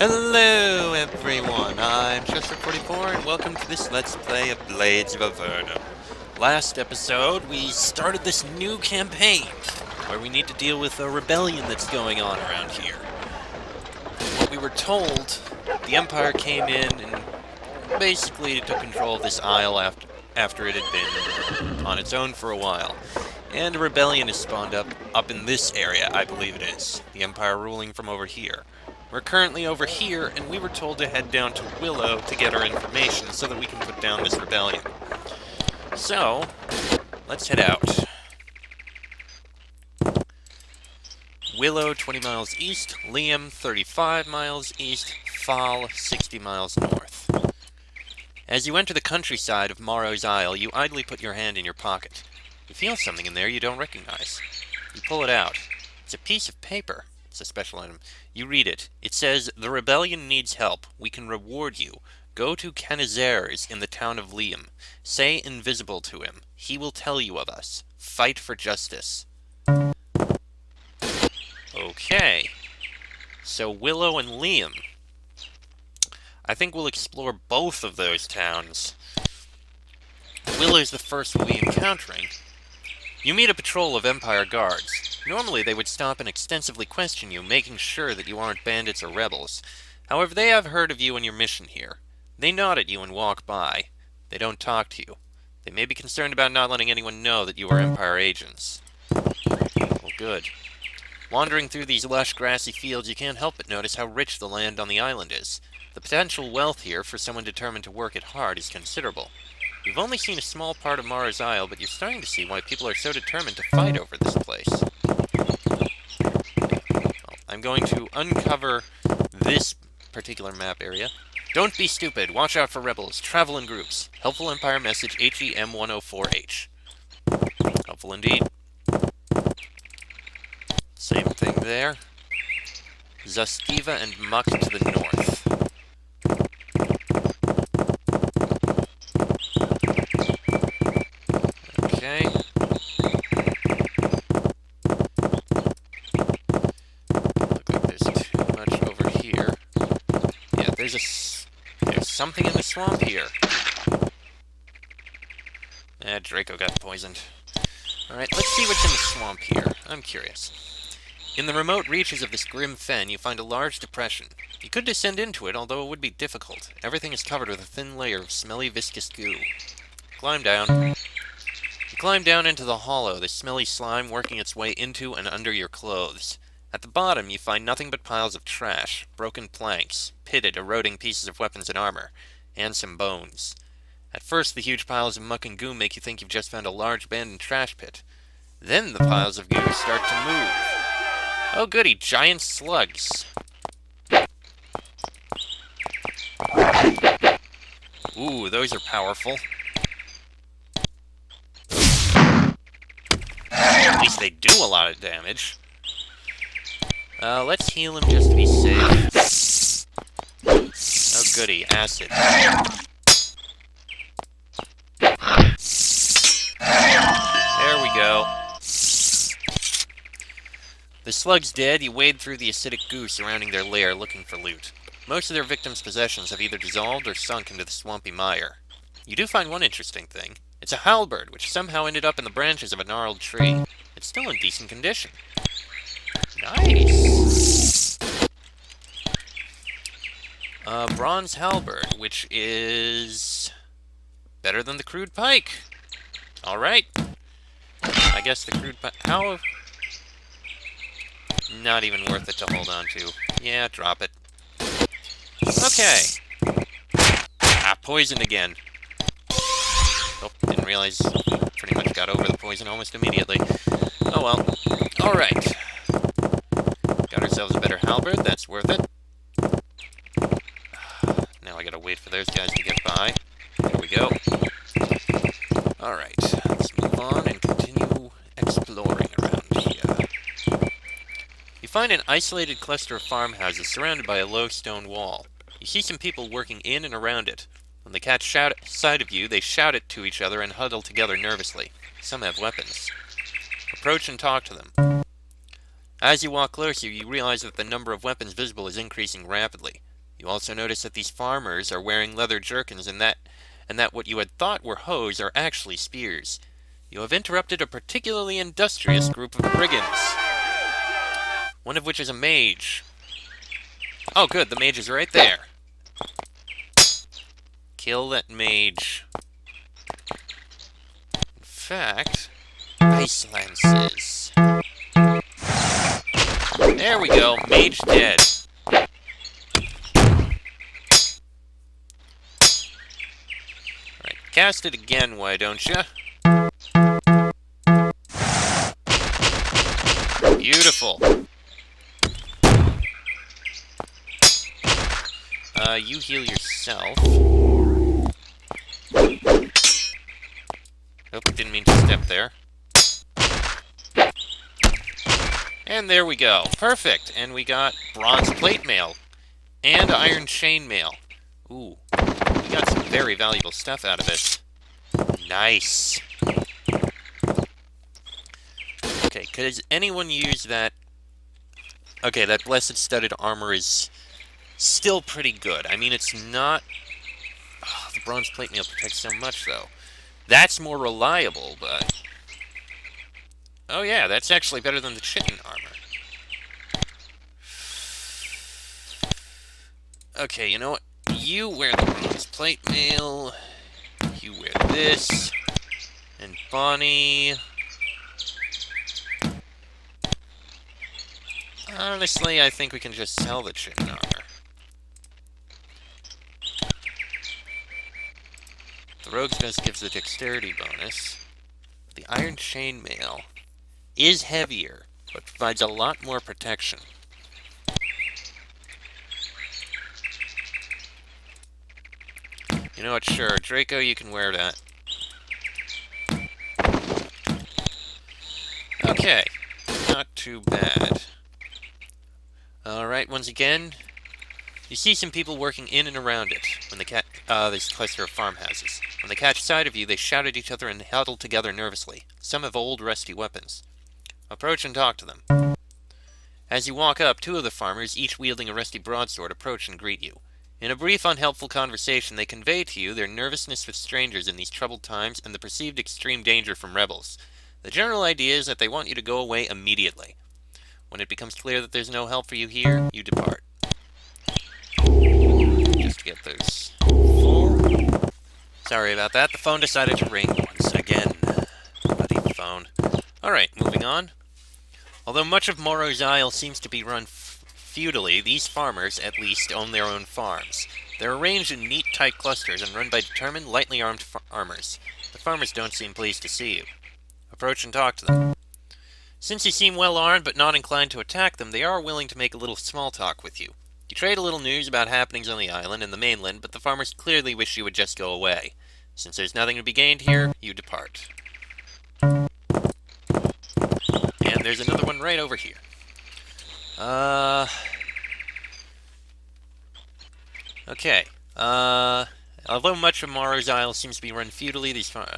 Hello everyone, I'm Chester44 and welcome to this Let's Play of Blades of Avernum. Last episode, we started this new campaign, where we need to deal with a rebellion that's going on around here. What we were told, the Empire came in and basically took control of this isle after it had been on its own for a while. And a rebellion has spawned up in this area, I believe it is. The Empire ruling from over here. We're currently over here, and we were told to head down to Willow to get our information so that we can put down this rebellion. So, let's head out. Willow, 20 miles east. Liam, 35 miles east. Fall, 60 miles north. As you enter the countryside of Morrow's Isle, you idly put your hand in your pocket. You feel something in there you don't recognize. You pull it out. It's a piece of paper. It's a special item. You read it. It says, "The rebellion needs help. We can reward you. Go to Canizer's in the town of Liam. Say invisible to him. He will tell you of us. Fight for justice." Okay. So Willow and Liam. I think we'll explore both of those towns. Willow's the first we'll be encountering. You meet a patrol of Empire guards. Normally they would stop and extensively question you, making sure that you aren't bandits or rebels. However, they have heard of you and your mission here. They nod at you and walk by. They don't talk to you. They may be concerned about not letting anyone know that you are Empire agents. Well, good. Wandering through these lush, grassy fields, you can't help but notice how rich the land on the island is. The potential wealth here for someone determined to work it hard is considerable. You've only seen a small part of Mara's Isle, but you're starting to see why people are so determined to fight over this place. Well, I'm going to uncover this particular map area. Don't be stupid. Watch out for rebels. Travel in groups. Helpful Empire message HEM104H. Helpful indeed. Same thing there. Zastiva and Muck to the north. Okay. Look like there's too much over here. Yeah, there's something in the swamp here. Draco got poisoned. Alright, let's see what's in the swamp here. I'm curious. In the remote reaches of this grim fen, you find a large depression. You could descend into it, although it would be difficult. Everything is covered with a thin layer of smelly, viscous goo. Climb down. You climb down into the hollow, the smelly slime working its way into and under your clothes. At the bottom, you find nothing but piles of trash, broken planks, pitted, eroding pieces of weapons and armor, and some bones. At first, the huge piles of muck and goo make you think you've just found a large abandoned trash pit. Then the piles of goo start to move. Oh goody, giant slugs. Ooh, those are powerful. At least they do a lot of damage. Let's heal him just to be safe. Oh goody, acid. There we go. The slug's dead. You wade through the acidic goo surrounding their lair looking for loot. Most of their victims' possessions have either dissolved or sunk into the swampy mire. You do find one interesting thing. It's a halberd, which somehow ended up in the branches of a gnarled tree. It's still in decent condition. Nice! Bronze halberd, which is better than the crude pike. Alright. I guess the crude pike... How... Not even worth it to hold on to. Yeah, drop it. Okay. Poisoned again. Oh, didn't realize. Pretty much got over the poison almost immediately. Oh well. Alright. Got ourselves a better halberd, that's worth it. Now I gotta wait for those guys to get by. There we go. Alright, let's move on and continue exploring around here. You find an isolated cluster of farmhouses surrounded by a low stone wall. You see some people working in and around it. When they catch sight of you, they shout it to each other and huddle together nervously. Some have weapons. Approach and talk to them. As you walk closer, you realize that the number of weapons visible is increasing rapidly. You also notice that these farmers are wearing leather jerkins and that what you had thought were hoes are actually spears. You have interrupted a particularly industrious group of brigands, one of which is a mage. Oh good, the mage is right there. Kill that mage. In fact, ice lances. There we go, mage dead. Alright, cast it again, why don't you? Beautiful. You heal yourself. Nope, didn't mean to step there. And there we go. Perfect. And we got bronze plate mail. And iron chain mail. Ooh. We got some very valuable stuff out of it. Nice. Okay, could anyone use that? Okay, that blessed studded armor is still pretty good. I mean, it's not... Oh, the bronze plate mail protects so much, though. That's more reliable, but... Oh yeah, that's actually better than the chitin armor. Okay, you know what? You wear the bronze plate mail. You wear this. And Bonnie... Honestly, I think we can just sell the chitin armor. The rogue's vest gives a dexterity bonus. The iron chainmail is heavier, but provides a lot more protection. You know what, sure, Draco, you can wear that. Okay, not too bad. Alright, once again, you see some people working in and around it. When there's a cluster of farmhouses. When they catch sight of you, they shout at each other and huddle together nervously. Some have old, rusty weapons. Approach and talk to them. As you walk up, two of the farmers, each wielding a rusty broadsword, approach and greet you. In a brief, unhelpful conversation, they convey to you their nervousness with strangers in these troubled times and the perceived extreme danger from rebels. The general idea is that they want you to go away immediately. When it becomes clear that there's no help for you here, you depart. Just to get those full. Sorry about that. The phone decided to ring once again. Bloody phone. Alright, moving on. Although much of Morrow's Isle seems to be run feudally, these farmers, at least, own their own farms. They're arranged in neat, tight clusters and run by determined, lightly armed farmers. The farmers don't seem pleased to see you. Approach and talk to them. Since you seem well armed but not inclined to attack them, they are willing to make a little small talk with you. You trade a little news about happenings on the island and the mainland, but the farmers clearly wish you would just go away. Since there's nothing to be gained here, you depart. And there's another one right over here. Okay. Although much of Morrow's Isle seems to be run feudally,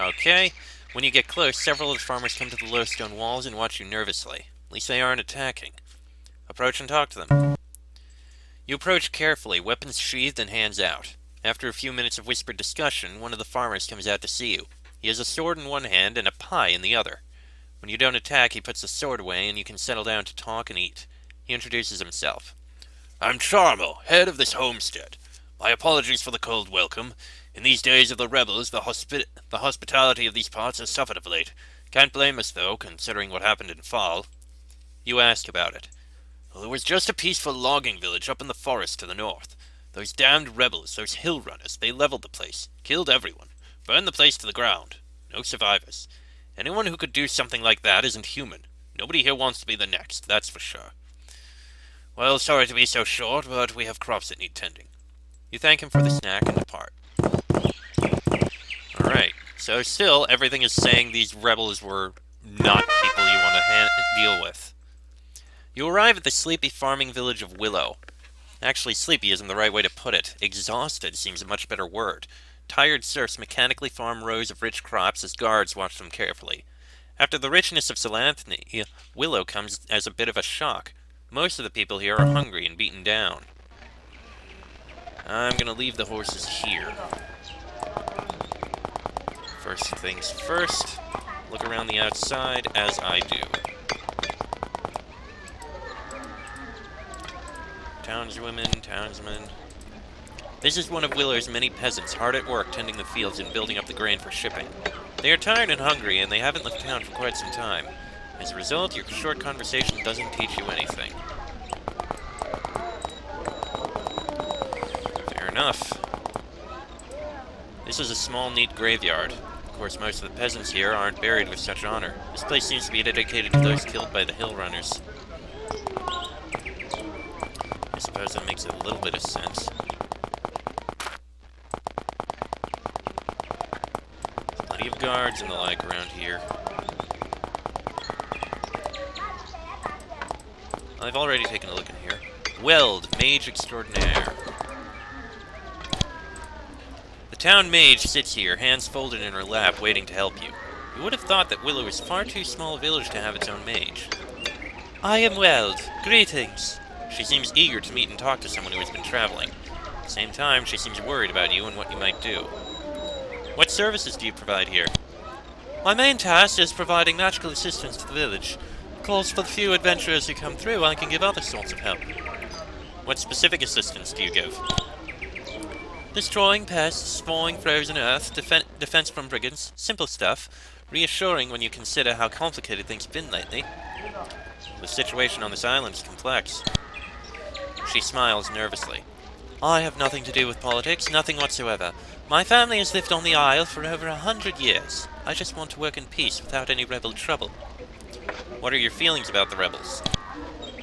okay. When you get close, several of the farmers come to the low stone walls and watch you nervously. At least they aren't attacking. Approach and talk to them. You approach carefully, weapons sheathed and hands out. After a few minutes of whispered discussion, one of the farmers comes out to see you. He has a sword in one hand and a pie in the other. When you don't attack, he puts the sword away and you can settle down to talk and eat. He introduces himself. I'm Charmo, head of this homestead. My apologies for the cold welcome. In these days of the rebels, the hospitality of these parts has suffered of late. Can't blame us, though, considering what happened in Fall. You ask about it. Well, there was just a peaceful logging village up in the forest to the north. Those damned rebels, those hill runners, they leveled the place, killed everyone, burned the place to the ground. No survivors. Anyone who could do something like that isn't human. Nobody here wants to be the next, that's for sure. Well, sorry to be so short, but we have crops that need tending. You thank him for the snack and depart. Alright, so still, everything is saying these rebels were not people you want to deal with. You arrive at the sleepy farming village of Willow. Actually, sleepy isn't the right way to put it. Exhausted seems a much better word. Tired serfs mechanically farm rows of rich crops as guards watch them carefully. After the richness of Salanthony, Willow comes as a bit of a shock. Most of the people here are hungry and beaten down. I'm gonna leave the horses here. First things first, look around the outside as I do. Townswomen, townsmen. This is one of Willow's many peasants, hard at work tending the fields and building up the grain for shipping. They are tired and hungry, and they haven't left town for quite some time. As a result, your short conversation doesn't teach you anything. Fair enough. This is a small, neat graveyard. Of course, most of the peasants here aren't buried with such honor. This place seems to be dedicated to those killed by the hill runners. I suppose that makes a little bit of sense. Plenty of guards and the like around here. I've already taken a look in here. Weld, mage extraordinaire. The town mage sits here, hands folded in her lap, waiting to help you. You would have thought that Willow is far too small a village to have its own mage. I am Weld. Greetings. She seems eager to meet and talk to someone who has been traveling. At the same time, she seems worried about you and what you might do. What services do you provide here? My main task is providing magical assistance to the village. Of course, for the few adventurers who come through, I can give other sorts of help. What specific assistance do you give? Destroying pests, thawing frozen earth, defense from brigands, simple stuff. Reassuring when you consider how complicated things have been lately. The situation on this island is complex. She smiles nervously. I have nothing to do with politics, nothing whatsoever. My family has lived on the Isle for over 100 years. I just want to work in peace without any rebel trouble. What are your feelings about the rebels?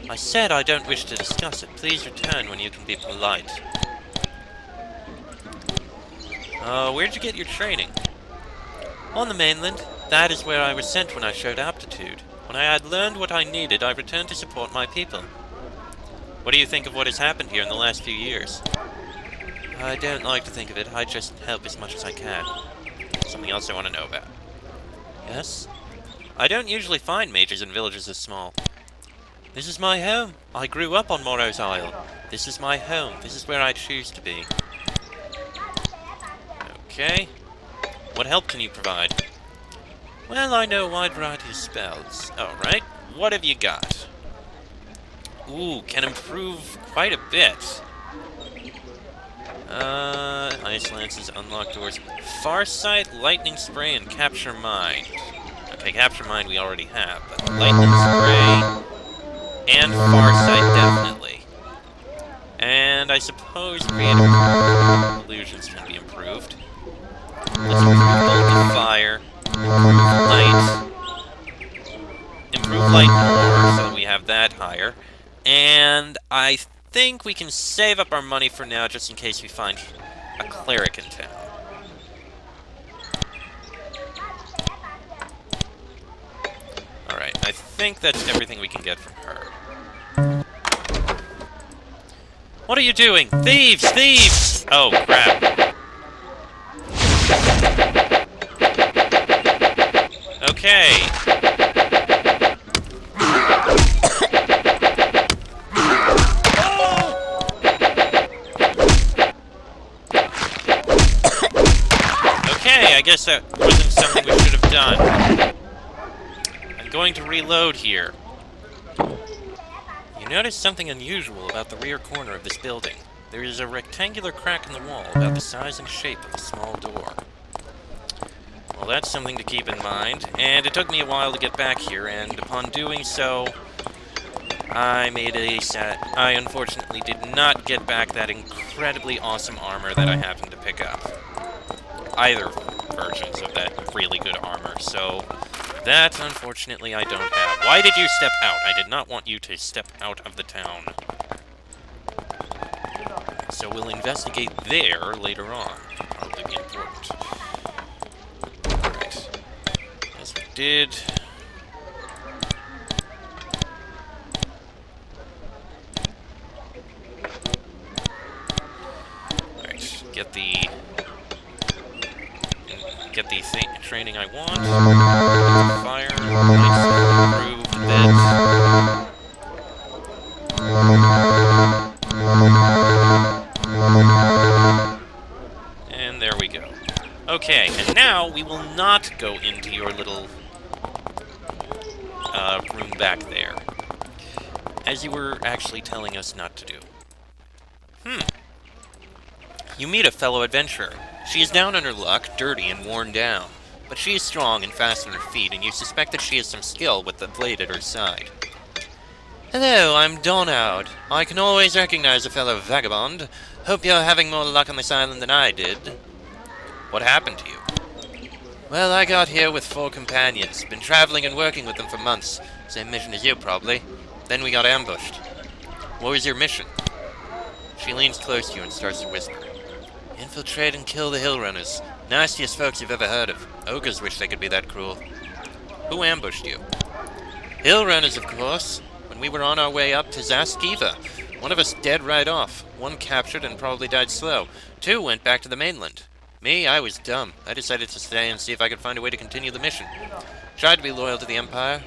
I said I don't wish to discuss it. Please return when you can be polite. Where'd you get your training? On the mainland. That is where I was sent when I showed aptitude. When I had learned what I needed, I returned to support my people. What do you think of what has happened here in the last few years? I don't like to think of it. I just help as much as I can. Something else I want to know about. Yes? I don't usually find mages in villages this small. This is my home. I grew up on Morrow's Isle. This is my home. This is where I choose to be. Okay. What help can you provide? Well, I know a wide variety of spells. Alright. What have you got? Ooh, can improve quite a bit. Ice Lances, Unlock Doors. Farsight, Lightning Spray, and Capture Mind. Okay, Capture Mind we already have, but Lightning Spray and Farsight definitely. And I suppose Creative Illusions can be improved. Let's improve Bolt of Fire, improve Light more, so we have that higher. And I think we can save up our money for now, just in case we find a cleric in town. Alright, I think that's everything we can get from her. What are you doing? Thieves! Thieves! Oh, crap. Okay. I guess that wasn't something we should have done. I'm going to reload here. You notice something unusual about the rear corner of this building. There is a rectangular crack in the wall about the size and shape of a small door. Well, that's something to keep in mind, and it took me a while to get back here, and upon doing so, I unfortunately did not get back that incredibly awesome armor that I happened to pick up. Either versions of that really good armor, so that, unfortunately, I don't have. Why did you step out? I did not want you to step out of the town. So we'll investigate there later on. Probably be important. Alright. As we did. Alright, get the training I want. Fire, nice, improve a bit. Okay, and now we will not go into your little room back there, as you were actually telling us not to do. You meet a fellow adventurer. She is down on her luck, dirty and worn down, but she is strong and fast on her feet, and you suspect that she has some skill with the blade at her side. Hello, I'm Donald. I can always recognize a fellow vagabond. Hope you're having more luck on this island than I did. What happened to you? Well, I got here with 4 companions. Been traveling and working with them for months. Same mission as you, probably. Then we got ambushed. What was your mission? She leans close to you and starts to whisper. Infiltrate and kill the hill runners. Nastiest folks you've ever heard of. Ogres wish they could be that cruel. Who ambushed you? Hill runners, of course. When we were on our way up to Zaskiva. One of us dead right off. 1 captured and probably died slow. 2 went back to the mainland. Me, I was dumb. I decided to stay and see if I could find a way to continue the mission. Tried to be loyal to the Empire.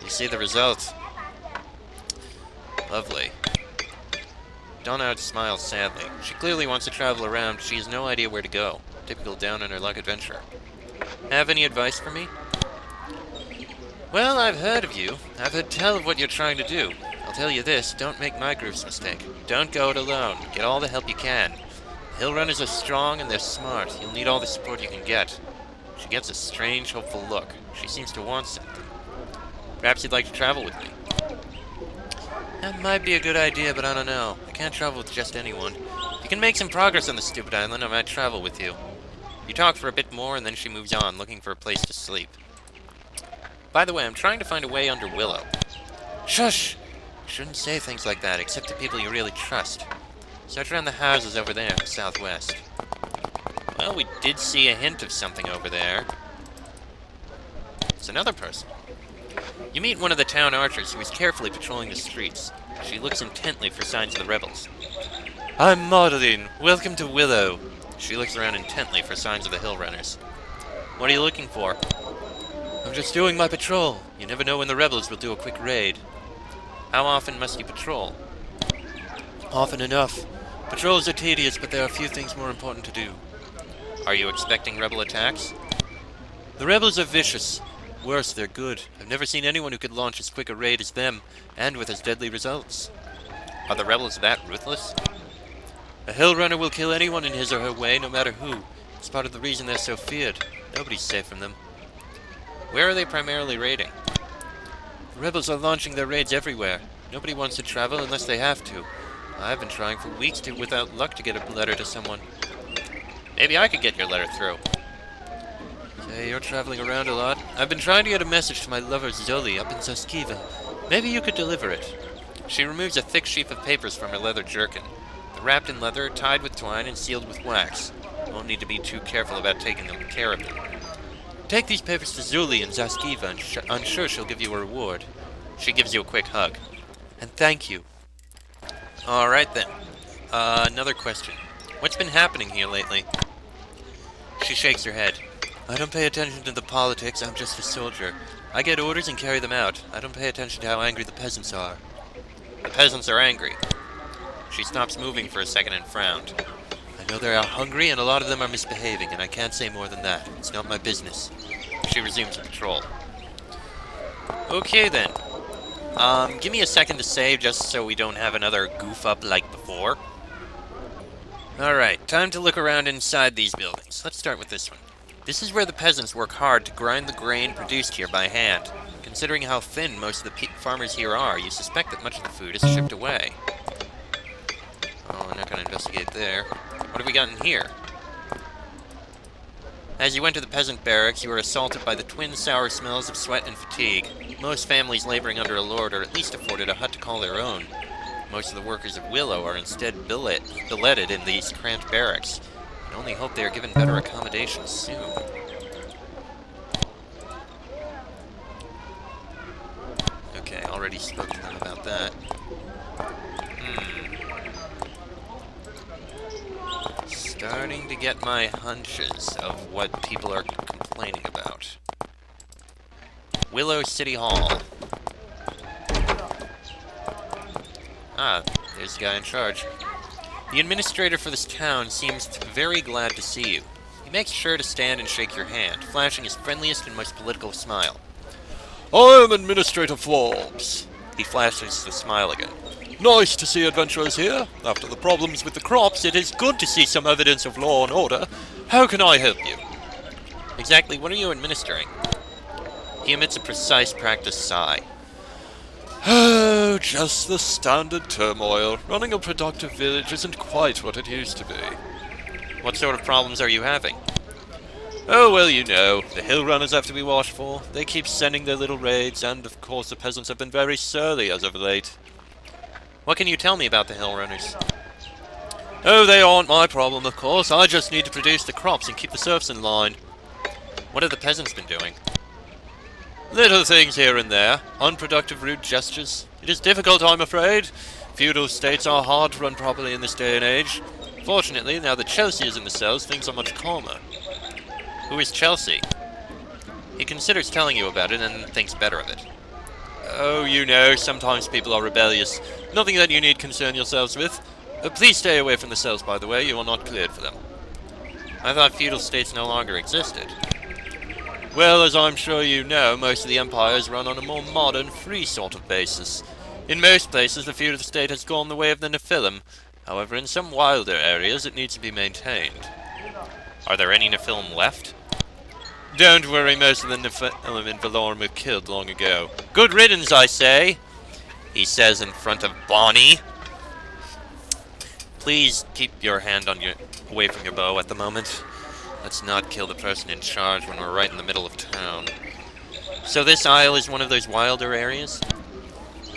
You see the result. Lovely. Donna smiles sadly. She clearly wants to travel around, but she has no idea where to go. Typical down-on-her-luck adventure. Have any advice for me? Well, I've heard of you. I've heard tell of what you're trying to do. I'll tell you this, don't make my group's mistake. Don't go it alone. Get all the help you can. Hill runners are strong and they're smart. You'll need all the support you can get. She gets a strange, hopeful look. She seems to want something. Perhaps you'd like to travel with me. That might be a good idea, but I don't know. I can't travel with just anyone. If you can make some progress on this stupid island, I might travel with you. You talk for a bit more, and then she moves on, looking for a place to sleep. By the way, I'm trying to find a way under Willow. Shush! You shouldn't say things like that, except to people you really trust. Search around the houses over there in the southwest. Well, we did see a hint of something over there. It's another person. You meet one of the town archers who is carefully patrolling the streets. She looks intently for signs of the rebels. I'm Madeline. Welcome to Willow. She looks around intently for signs of the hill runners. What are you looking for? I'm just doing my patrol. You never know when the rebels will do a quick raid. How often must you patrol? Often enough. Patrols are tedious, but there are few things more important to do. Are you expecting rebel attacks? The rebels are vicious. Worse, they're good. I've never seen anyone who could launch as quick a raid as them, and with as deadly results. Are the rebels that ruthless? A hill runner will kill anyone in his or her way, no matter who. It's part of the reason they're so feared. Nobody's safe from them. Where are they primarily raiding? The rebels are launching their raids everywhere. Nobody wants to travel unless they have to. I've been trying for weeks without luck to get a letter to someone. Maybe I could get your letter through. Hey, you're traveling around a lot. I've been trying to get a message to my lover Zoli up in Zaskiva. Maybe you could deliver it. She removes a thick sheaf of papers from her leather jerkin. They're wrapped in leather, tied with twine, and sealed with wax. You won't need to be too careful about taking care of them. Take these papers to Zuli in Zaskiva, and I'm sure she'll give you a reward. She gives you a quick hug. And thank you. Alright then. Another question. What's been happening here lately? She shakes her head. I don't pay attention to the politics, I'm just a soldier. I get orders and carry them out. I don't pay attention to how angry the peasants are. The peasants are angry. She stops moving for a second and frowned. I know they are hungry and a lot of them are misbehaving, and I can't say more than that. It's not my business. She resumes her patrol. Okay then. Give me a second to save just so we don't have another goof up like before. Alright, time to look around inside these buildings. Let's start with this one. This is where the peasants work hard to grind the grain produced here by hand. Considering how thin most of the farmers here are, you suspect that much of the food is shipped away. Oh, I'm not going to investigate there. What have we got in here? As you enter the peasant barracks, you are assaulted by the twin sour smells of sweat and fatigue. Most families laboring under a lord are at least afforded a hut to call their own. Most of the workers of Willow are instead billeted in these cramped barracks. I only hope they are given better accommodations soon. Okay, already spoke to them about that. Starting to get my hunches of what people are complaining about. Willow City Hall. Ah, there's the guy in charge. The administrator for this town seems very glad to see you. He makes sure to stand and shake your hand, flashing his friendliest and most political smile. I am Administrator Forbes. He flashes the smile again. Nice to see adventurers here. After the problems with the crops, it is good to see some evidence of law and order. How can I help you? Exactly what are you administering? He emits a precise, practiced sigh. Oh, just the standard turmoil. Running a productive village isn't quite what it used to be. What sort of problems are you having? Oh, well, you know, the hill runners have to be watchful. They keep sending their little raids, and of course the peasants have been very surly as of late. What can you tell me about the hill runners? Oh, they aren't my problem, of course. I just need to produce the crops and keep the serfs in line. What have the peasants been doing? Little things here and there. Unproductive, rude gestures. It is difficult, I'm afraid. Feudal states are hard to run properly in this day and age. Fortunately, now that Chelsea is in the cells, things are much calmer. Who is Chelsea? He considers telling you about it and thinks better of it. Oh, you know, sometimes people are rebellious. Nothing that you need concern yourselves with. Please stay away from the cells, by the way. You are not cleared for them. I thought feudal states no longer existed. Well, as I'm sure you know, most of the empires run on a more modern, free sort of basis. In most places, the feudal state has gone the way of the Nephilim. However, in some wilder areas, it needs to be maintained. Are there any Nephilim left? Don't worry, most of the Nephilim in Valorum were killed long ago. Good riddance, I say, he says in front of Bonnie. Please keep your hand away from your bow at the moment. Let's not kill the person in charge when we're right in the middle of town. So this isle is one of those wilder areas?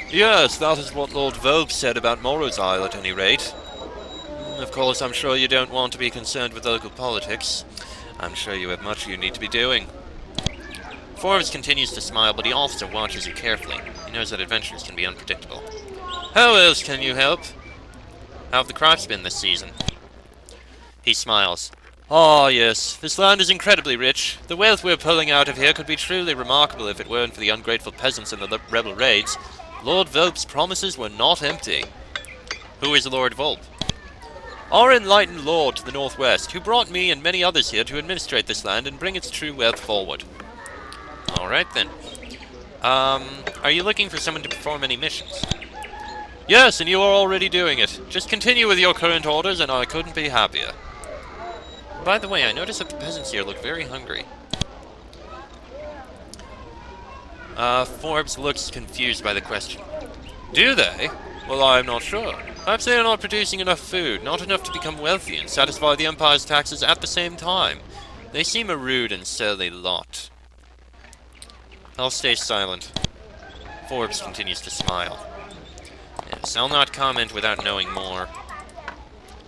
Yes, that is what Lord Vogue said about Morrow's Isle, at any rate. Of course, I'm sure you don't want to be concerned with local politics. I'm sure you have much you need to be doing. Forbes continues to smile, but he also watches you carefully. He knows that adventures can be unpredictable. How else can you help? How have the crops been this season? He smiles. Ah, yes. This land is incredibly rich. The wealth we're pulling out of here could be truly remarkable if it weren't for the ungrateful peasants and the rebel raids. Lord Volp's promises were not empty. Who is Lord Volp? Our enlightened lord to the northwest, who brought me and many others here to administrate this land and bring its true wealth forward. Alright then. Are you looking for someone to perform any missions? Yes, and you are already doing it. Just continue with your current orders and I couldn't be happier. By the way, I noticed that the peasants here look very hungry. Forbes looks confused by the question. Do they? Well, I'm not sure. Perhaps they are not producing enough food, not enough to become wealthy and satisfy the Empire's taxes at the same time. They seem a rude and surly lot. I'll stay silent. Forbes continues to smile. Yes, I'll not comment without knowing more.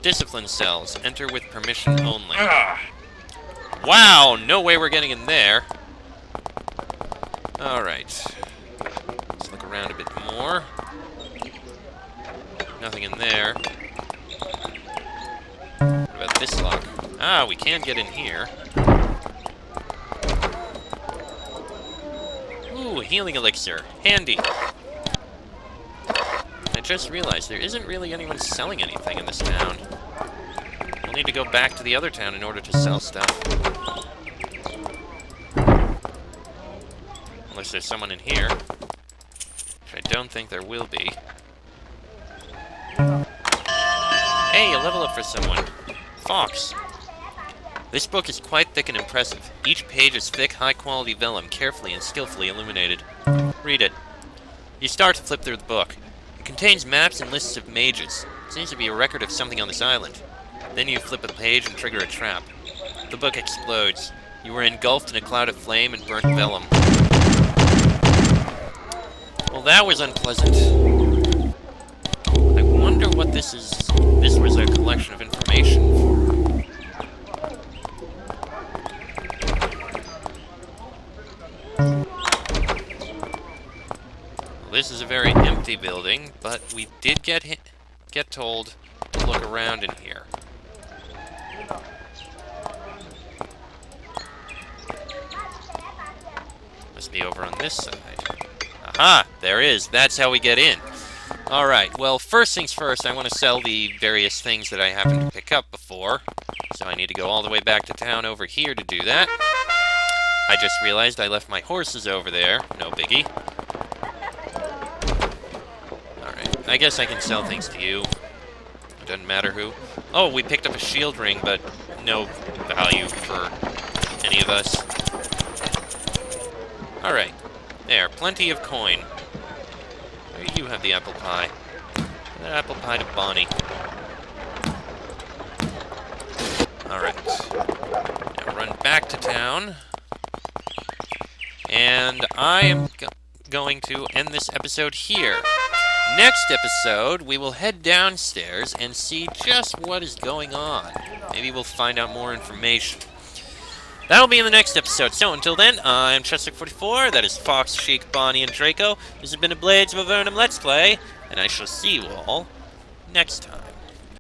Discipline cells. Enter with permission only. Wow! No way we're getting in there. Alright. Let's look around a bit more. Nothing in there. What about this lock? Ah, we can get in here. Ooh, healing elixir. Handy. I just realized there isn't really anyone selling anything in this town. We'll need to go back to the other town in order to sell stuff. Unless there's someone in here. Which I don't think there will be. Hey, a level up for someone. Fox. This book is quite thick and impressive. Each page is thick, high-quality vellum, carefully and skillfully illuminated. Read it. You start to flip through the book. It contains maps and lists of mages. It seems to be a record of something on this island. Then you flip a page and trigger a trap. The book explodes. You are engulfed in a cloud of flame and burnt vellum. Well, that was unpleasant. I wonder what this is. This was a collection of information. Well, this is a very empty building, but we did get told to look around in here. Must be over on this side. Aha! There is. That's how we get in. Alright, well, first things first, I want to sell the various things that I happened to pick up before. So I need to go all the way back to town over here to do that. I just realized I left my horses over there. No biggie. Alright, I guess I can sell things to you. It doesn't matter who. Oh, we picked up a shield ring, but no value for any of us. Alright, there, plenty of coin. You have the apple pie. That apple pie to Bonnie. Alright. Now run back to town. And I am going to end this episode here. Next episode, we will head downstairs and see just what is going on. Maybe we'll find out more information. That'll be in the next episode. So until then, I'm Chester44. That is Fox, Sheik, Bonnie, and Draco. This has been a Blades of Avernum Let's Play, and I shall see you all next time.